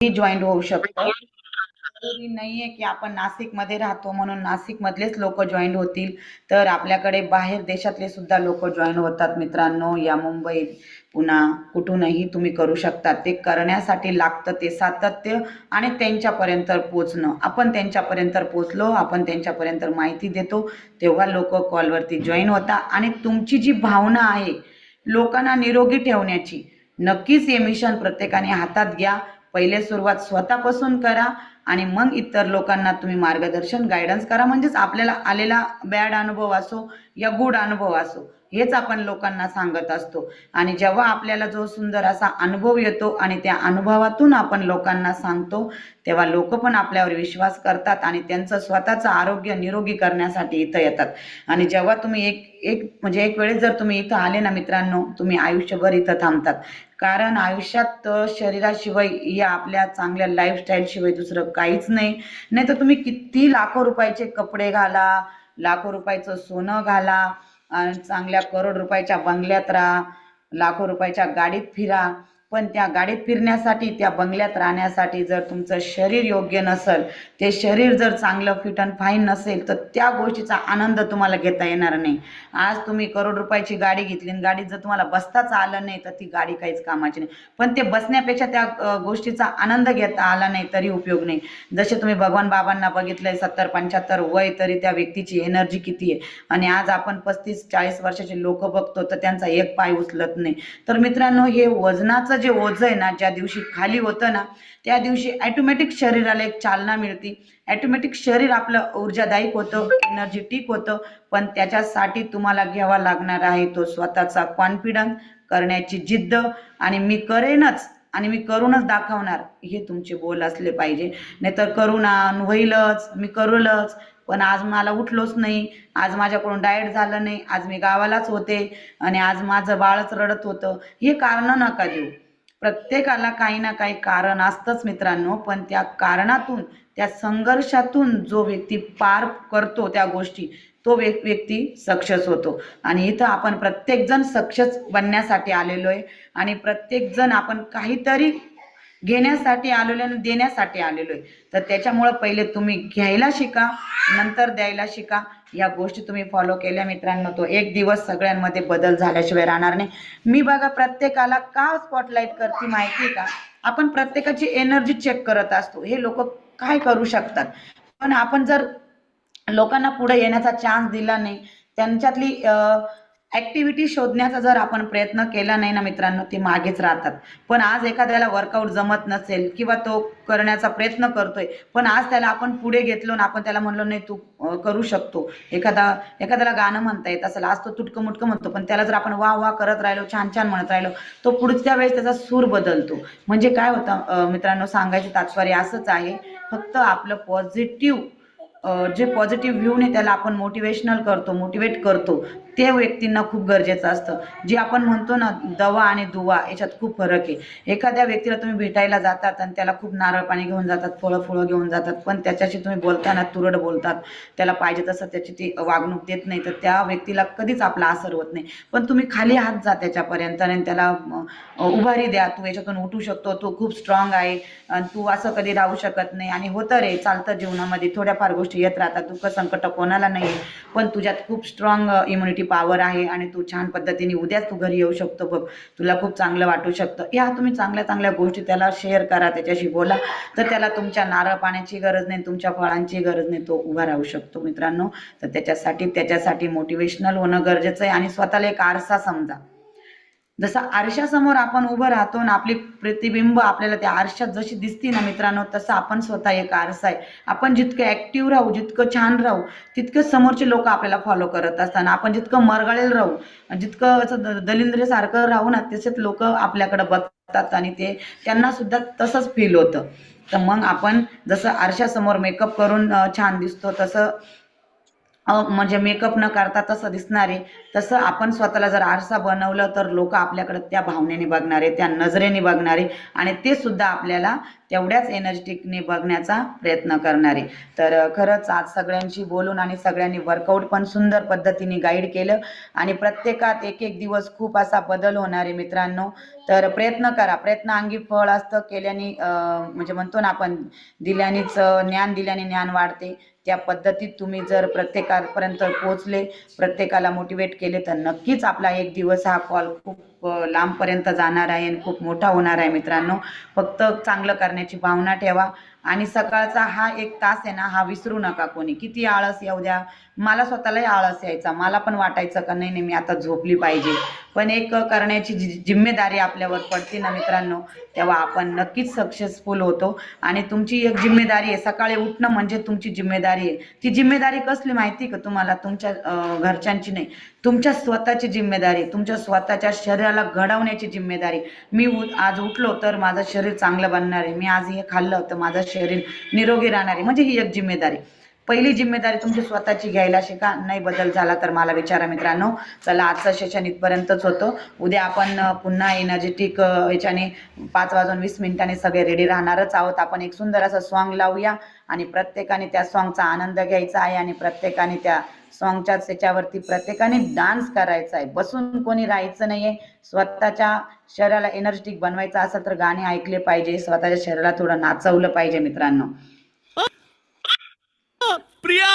Joint होऊ शकतं. जरुरी नाहीये की आपण नाशिकमध्ये राहतो म्हणून नाशिकमधलेच लोक जॉईन होतील, तर आपल्याकडे बाहेर देशातले सुद्धा लोक जॉईन होतात मित्रांनो. या मुंबई, पुणा, कुठूनही तुम्ही करू शकता. ते करण्यासाठी लागतं ते सातत्य आणि त्यांच्यापर्यंत पोचणं. आपण त्यांच्यापर्यंत पोचलो, आपण त्यांच्यापर्यंत माहिती देतो, तेव्हा लोक कॉलवरती जॉईन होतात. आणि तुमची जी भावना आहे लोकांना निरोगी ठेवण्याची, नक्कीच हे मिशन प्रत्येकाने हातात घ्या. पहिले सुरुवात स्वतःपासून करा आणि मग इतर लोकांना तुम्ही मार्गदर्शन, गायडन्स करा. म्हणजेच आपल्याला आलेला बॅड अनुभव असो या गुड अनुभव असो, हेच आपण लोकांना सांगत असतो. आणि जेव्हा आपल्याला जो सुंदर असा अनुभव येतो आणि त्या अनुभवातून आपण लोकांना सांगतो, तेव्हा लोक पण आपल्यावर विश्वास करतात आणि त्यांचं स्वतःचं आरोग्य निरोगी करण्यासाठी इथं येतात. आणि जेव्हा तुम्ही एक वेळेस जर तुम्ही इथं आले ना मित्रांनो, तुम्ही आयुष्यभर इथं थांबतात. कारण आयुष्यात शरीराशिवाय या आपल्या चांगल्या लाईफस्टाईल शिवाय दुसरं काहीच नाही. नाही तर तुम्ही किती लाखो रुपयाचे कपडे घाला, लाखो रुपयाचं सोनं घाला आणि चांगल्या करोड रुपयाच्या बंगल्यात राहा, लाखो रुपयाच्या गाडीत फिरा, पण त्या गाडीत फिरण्यासाठी, त्या बंगल्यात राहण्यासाठी जर तुमचं शरीर योग्य नसेल, ते शरीर जर चांगलं फिट अँड फाईन नसेल, तर त्या गोष्टीचा आनंद तुम्हाला घेता येणार नाही. आज तुम्ही करोड रुपयाची गाडी घेतली आणि गाडीत जर तुम्हाला बसताच आलं नाही, तर ती गाडी काहीच कामाची नाही. पण ते बसण्यापेक्षा त्या गोष्टीचा आनंद घेता आला नाही तरी उपयोग नाही. जसे तुम्ही भगवान बाबांना बघितलंय, 70-75 वय, तरी त्या व्यक्तीची एनर्जी किती आहे. आणि आज आपण 35-40 वर्षाचे लोक बघतो तर त्यांचा एक पाय उचलत नाही. तर मित्रांनो, हे वजनाचं जे ओझं आहे ना, ज्या दिवशी खाली होतं ना, त्या दिवशी ऑटोमॅटिक शरीराला एक चालना मिळते. ऑटोमॅटिक शरीर आपलं ऊर्जादायक होतं, एनर्जेटिक होतं. पण त्याच्यासाठी तुम्हाला घ्यावा लागणार आहे तो स्वतःचा कॉन्फिडन्स, करण्याची जिद्द. आणि मी करेनच आणि मी करूनच दाखवणार, हे तुमचे बोल असले पाहिजे. नाहीतर करू ना, होईलच, मी करूलच, पण आज मला उठलोच नाही, आज माझ्याकडून डाएट झालं नाही, आज मी गावालाच होते आणि आज माझं बाळच रडत होतं, हे कारण नका देऊ. प्रत्येकाला काही ना काही कारण असतंच मित्रांनो. पण त्या कारणातून, त्या संघर्षातून जो व्यक्ती पार करतो त्या गोष्टी, तो व्यक्ती सक्सेस होतो. आणि इथं आपण प्रत्येकजण सक्सेस बनण्यासाठी आलेलो आहे. आणि प्रत्येकजण आपण काहीतरी घेण्यासाठी आलेलो आणि देण्यासाठी आलेलो आहे. तर त्याच्यामुळं पहिले तुम्ही घ्यायला शिका, नंतर द्यायला शिका. या गोष्टी तुम्ही फॉलो केल्या मित्रांनो, तो एक दिवस सगळ्यांमध्ये बदल झाल्याशिवाय राहणार नाही. मी बघा प्रत्येकाला का स्पॉटलाईट करते माहिती आहे का? आपण प्रत्येकाची एनर्जी चेक करत असतो, हे लोक काय करू शकतात. पण आपण जर लोकांना पुढे येण्याचा चान्स दिला नाही, त्यांच्यातली ऍक्टिव्हिटी शोधण्याचा जर आपण प्रयत्न केला नाही ना मित्रांनो, ते मागेच राहतात. पण आज एखाद्याला वर्कआउट जमत नसेल किंवा तो करण्याचा प्रयत्न करतोय, पण आज त्याला आपण पुढे घेतलो ना, आपण त्याला म्हणलो नाही तू करू शकतो. एखाद्याला गाणं म्हणता येत असेल, आज तो तुटकं मुटकं म्हणतो, पण त्याला जर आपण वा वा करत राहिलो, छान छान म्हणत राहिलो, तो पुढच्या वेळेस त्याचा सूर बदलतो. म्हणजे काय होतं मित्रांनो, सांगायचं तात्पर्य असंच आहे, फक्त आपलं पॉझिटिव्ह, जे पॉझिटिव्ह व्ह्यू ने त्याला आपण मोटिवेशनल करतो, मोटिवेट करतो, ते व्यक्तींना खूप गरजेचं असतं. जे आपण म्हणतो ना, दवा आणि दुवा याच्यात खूप फरक आहे. एखाद्या व्यक्तीला तुम्ही भेटायला जातात आणि त्याला खूप नारळ पाणी घेऊन जातात, फळं घेऊन जातात, पण त्याच्याशी तुम्ही बोलताना तुरड बोलतात, त्याला पाहिजे तसं त्याची ती वागणूक देत नाही, तर त्या व्यक्तीला कधीच आपला असर होत नाही. पण तुम्ही खाली हात जा त्याच्यापर्यंत आणि त्याला उभारी द्या, तू याच्यातून उठू शकतो, तू खूप स्ट्रॉंग आहे आणि तू असं कधी राहू शकत नाही. आणि होतं रे, चालतं जीवनामध्ये, थोड्याफार गोष्टी येत राहतात, दुःख संकट कोणाला नाही, पण तुझ्यात खूप स्ट्रॉंग इम्युनिटी पॉवर आहे आणि तू छान पद्धतीने उद्याच तू घरी येऊ शकतो बघ, तुला खूप चांगलं वाटू शकतं. या तुम्ही चांगल्या चांगल्या गोष्टी त्याला शेअर करा, त्याच्याशी बोला, तर त्याला तुमच्या नारळ पाण्याची गरज नाही, तुमच्या फळांची गरज नाही, तो उभा राहू शकतो मित्रांनो. तर त्याच्यासाठी मोटिवेशनल होणं गरजेचं आहे. आणि स्वतःला एक आरसा समजा. जसं आरशासमोर आपण उभं राहतो आणि आपली प्रतिबिंब आपल्याला त्या आरशात जशी दिसती ना मित्रांनो, तसं आपण स्वतः एक आरसा आहे. आपण जितकं ऍक्टिव्ह राहू, जितकं छान राहू, तितकं समोरचे लोक आपल्याला फॉलो करत असताना, आपण जितकं मरगळेल राहू, जितकं असं दलिंद्रेसारखं राहू ना, तसेच लोक आपल्याकडे बघतात आणि त्यांना सुद्धा तसंच फील होतं. तर मग आपण जसं आरशासमोर मेकअप करून छान दिसतो, तसं म्हणजे मेकअप न करता तसं दिसणार आहे, तसं आपण स्वतःला जर आरसा बनवलं तर लोक आपल्याकडे त्या भावनेने बघणारे, त्या नजरेने बघणारे आणि ते सुद्धा आपल्याला तेवढ्याच एनर्जेटिकने बघण्याचा प्रयत्न करणार आहे. तर खरंच आज सगळ्यांशी बोलून आणि सगळ्यांनी वर्कआउट पण सुंदर पद्धतीने गाईड केलं आणि प्रत्येकात एक एक दिवस खूप असा बदल होणार आहे मित्रांनो. तर प्रयत्न करा, प्रयत्न अंगी फळ असतं, केल्याने म्हणजे म्हणतो ना आपण, दिल्यानेच ज्ञान दिल्याने ज्ञान वाढते. त्या पद्धतीत तुम्ही जर प्रत्येकापर्यंत पोहोचले, प्रत्येकाला मोटिवेट केले, तर नक्कीच आपला एक दिवस हा कॉल खूप लांबपर्यंत जाणार आहे आणि खूप मोठा होणार आहे मित्रांनो. फक्त चांगलं करण्याची भावना ठेवा आणि सकाळचा हा 1 तास आहे ना, हा विसरू नका कोणी. किती आळस येऊ द्या, मला स्वतःलाही आळस यायचा, मला पण वाटायचं का नाही नाही मी आता झोपली पाहिजे, पण एक करण्याची जिम्मेदारी आपल्यावर पडते ना मित्रांनो, तेव्हा आपण नक्कीच सक्सेसफुल होतो. आणि तुमची एक जिम्मेदारी आहे, सकाळी उठणं म्हणजे तुमची जिम्मेदारी आहे. ती जिम्मेदारी कसली माहिती का तुम्हाला? तुमच्या घरच्यांची नाही, तुमच्या स्वतःची जिम्मेदारी, तुमच्या स्वतःच्या शरीराला घडवण्याची जिम्मेदारी. मी आज उठलो तर माझं शरीर चांगलं बनणार आहे, मी आज हे खाल्लं तर माझं शरीर निरोगी राहणार आहे, म्हणजे ही एक जिम्मेदारी. पहिली जिम्मेदारी तुमची स्वतःची घ्यायला शिका. नाही बदल झाला तर मला विचारा मित्रांनो. चला, आजचं सेशन इथपर्यंतच होतं. उद्या आपण पुन्हा एनर्जेटिक याच्याने 5:20 सगळे रेडी राहणारच आहोत. आपण एक सुंदर असं सॉन्ग लावूया आणि प्रत्येकाने त्या सॉन्गचा आनंद घ्यायचा आहे आणि प्रत्येकाने त्या सॉन्गच्याच त्याच्यावरती प्रत्येकाने डान्स करायचा आहे. बसून कोणी राहायचं नाहीये. स्वतःच्या शरीराला एनर्जेटिक बनवायचं असेल तर गाणे ऐकले पाहिजे, स्वतःच्या शरीराला थोडं नाचवलं पाहिजे मित्रांनो. प्रिया